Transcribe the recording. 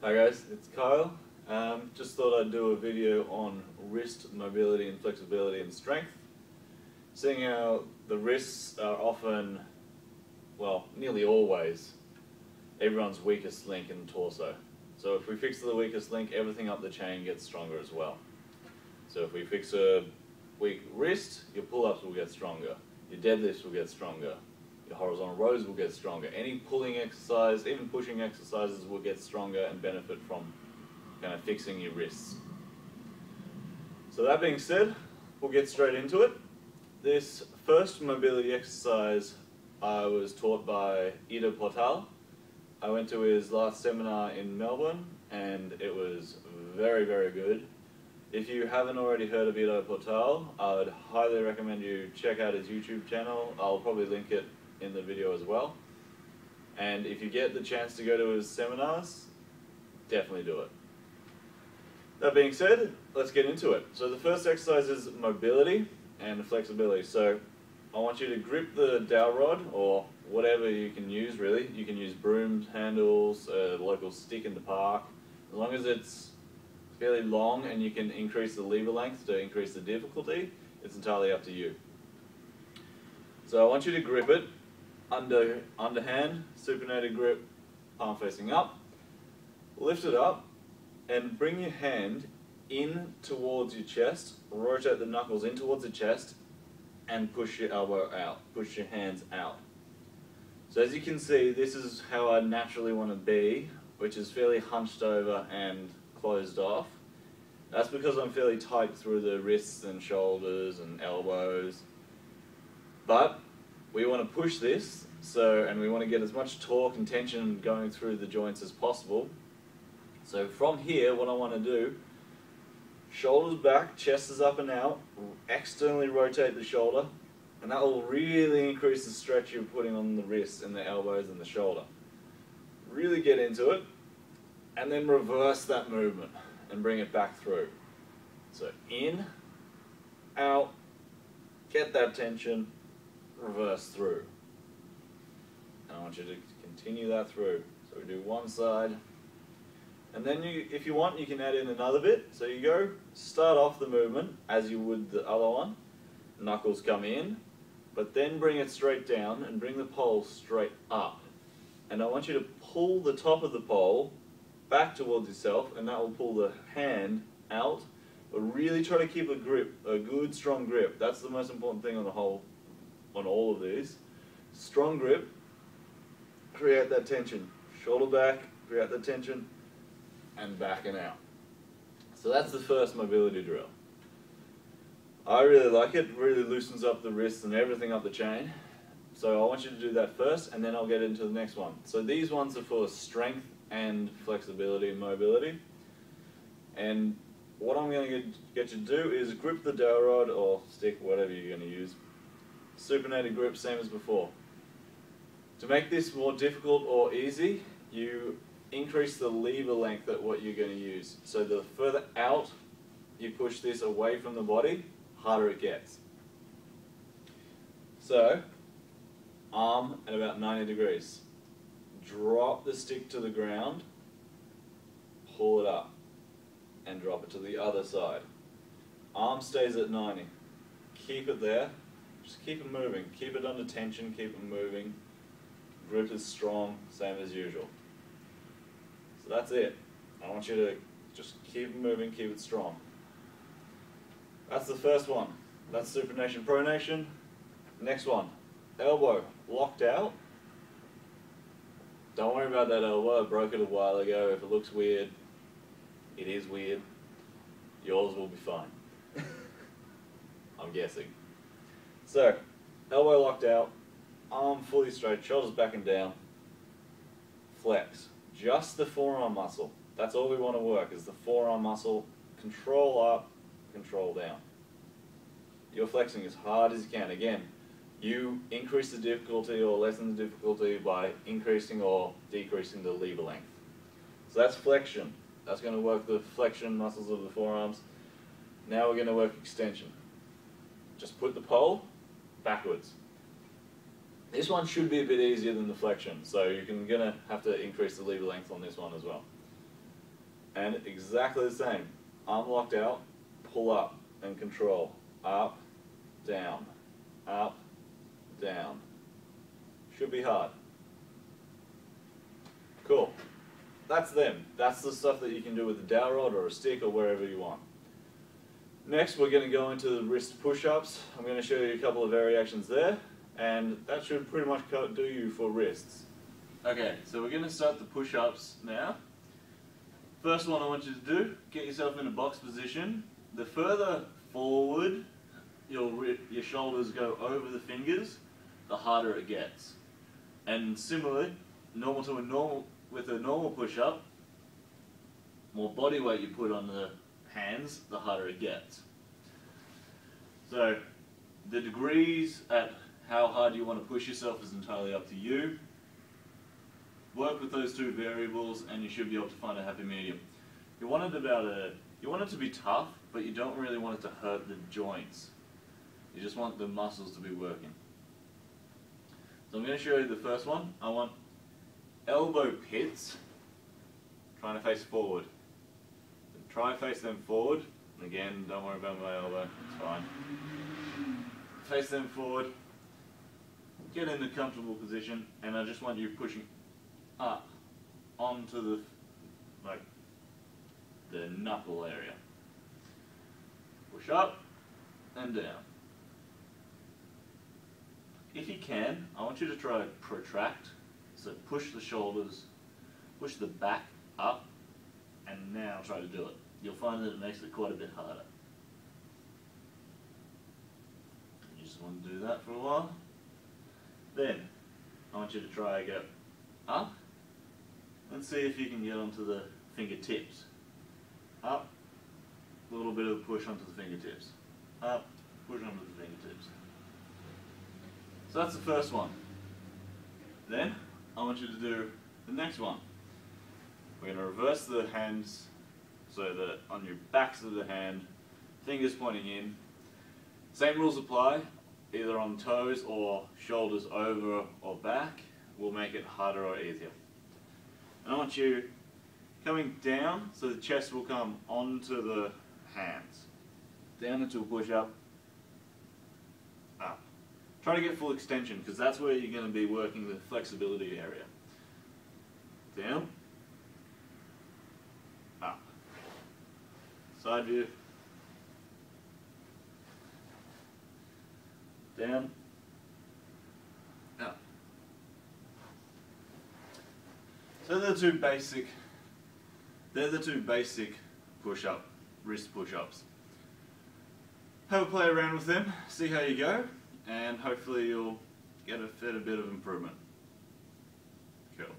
Hi guys, it's Kyle. Just thought I'd do a video on wrist mobility and flexibility and strength. Seeing how the wrists are often, well, nearly always, everyone's weakest link in the torso. So if we fix the weakest link, everything up the chain gets stronger as well. So if we fix a weak wrist, your pull-ups will get stronger, your deadlifts will get stronger, your horizontal rows will get stronger. Any pulling exercise, even pushing exercises will get stronger and benefit from kind of fixing your wrists. So that being said, we'll get straight into it. This first mobility exercise I was taught by Ido Portal. I went to his last seminar in Melbourne and it was very, very good. If you haven't already heard of Ido Portal, I would highly recommend you check out his YouTube channel. I'll probably link it in the video as well. And if you get the chance to go to his seminars, definitely do it. That being said, let's get into it. So the first exercise is mobility and flexibility. So I want you to grip the dowel rod or whatever you can use really. You can use broom handles, a local stick in the park. As long as it's fairly long and you can increase the lever length to increase the difficulty, it's entirely up to you. So I want you to grip it underhand, supinated grip, palm facing up. Lift it up and bring your hand in towards your chest, rotate the knuckles in towards the chest and push your elbow out, push your hands out. So as you can see, this is how I naturally want to be, which is fairly hunched over and closed off. That's because I'm fairly tight through the wrists and shoulders and elbows. But we want to push this, and we want to get as much torque and tension going through the joints as possible. So from here, what I want to do, shoulders back, chest is up and out, externally rotate the shoulder, and that will really increase the stretch you're putting on the wrists and the elbows and the shoulder. Really get into it, and then reverse that movement and bring it back through. So in, out, get that tension, reverse through. And I want you to continue that through. So we do one side, and then if you want, you can add in another bit. So you go, start off the movement as you would the other one. Knuckles come in, but then bring it straight down and bring the pole straight up. And I want you to pull the top of the pole back towards yourself, and that will pull the hand out. But really try to keep a grip, a good strong grip. That's the most important thing on all of these. Strong grip, create that tension. Shoulder back, create that tension, and back and out. So that's the first mobility drill. I really like it. It really loosens up the wrists and everything up the chain. So I want you to do that first, and then I'll get into the next one. So these ones are for strength and flexibility and mobility. And what I'm going to get you to do is grip the dowel rod or stick, whatever you're going to use. Supinated grip, same as before. To make this more difficult or easy, you increase the lever length at what you're going to use. So the further out you push this away from the body, harder it gets. So, arm at about 90 degrees. Drop the stick to the ground, pull it up, and drop it to the other side. Arm stays at 90. Keep it there. Just keep it moving. Keep it under tension, keep it moving. Grip is strong, same as usual. So that's it. I want you to just keep it moving, keep it strong. That's the first one. That's supination, pronation. Next one, elbow locked out. Don't worry about that elbow, I broke it a while ago. If it looks weird, it is weird. Yours will be fine. I'm guessing. So, elbow locked out, arm fully straight, shoulders back and down. Flex. Just the forearm muscle. That's all we want to work, is the forearm muscle. Control up, control down. You're flexing as hard as you can. Again, you increase the difficulty or lessen the difficulty by increasing or decreasing the lever length. So that's flexion. That's going to work the flexion muscles of the forearms. Now we're going to work extension. Just put the pole backwards. This one should be a bit easier than the flexion, so you're going to have to increase the lever length on this one as well. And exactly the same. Arm locked out, pull up and control. Up, down, up, down. Should be hard. Cool. That's them. That's the stuff that you can do with a dowel rod or a stick or wherever you want. Next, we're going to go into the wrist push-ups. I'm going to show you a couple of variations there, and that should pretty much do you for wrists. Okay, so we're going to start the push-ups now. First one I want you to do, get yourself in a box position. The further forward your shoulders go over the fingers, the harder it gets. And similarly, with a normal push-up, more body weight you put on the hands, the harder it gets. So the degrees at how hard you want to push yourself is entirely up to you. Work with those two variables and you should be able to find a happy medium. You want it to be tough, but you don't really want it to hurt the joints. You just want the muscles to be working. So I'm going to show you the first one. I want elbow pits trying to face forward. Try and face them forward. Again, don't worry about my elbow, it's fine. Face them forward. Get in a comfortable position, and I just want you pushing up onto the knuckle area. Push up and down. If you can, I want you to try to protract. So push the shoulders, push the back up, and now try to do it. You'll find that it makes it quite a bit harder. You just want to do that for a while. Then, I want you to try and go up, and see if you can get onto the fingertips. Up, a little bit of push onto the fingertips. Up, push onto the fingertips. So that's the first one. Then, I want you to do the next one. We're going to reverse the hands so that on your backs of the hand, fingers pointing in. Same rules apply, either on toes or shoulders over or back will make it harder or easier. And I want you coming down so the chest will come onto the hands. Down into a push-up, up. Try to get full extension because that's where you're going to be working the flexibility area. Down, up. Side view, down, up. So they're the two basic push-up, wrist push-ups. Have a play around with them, see how you go, and hopefully you'll get a fair bit of improvement. Cool.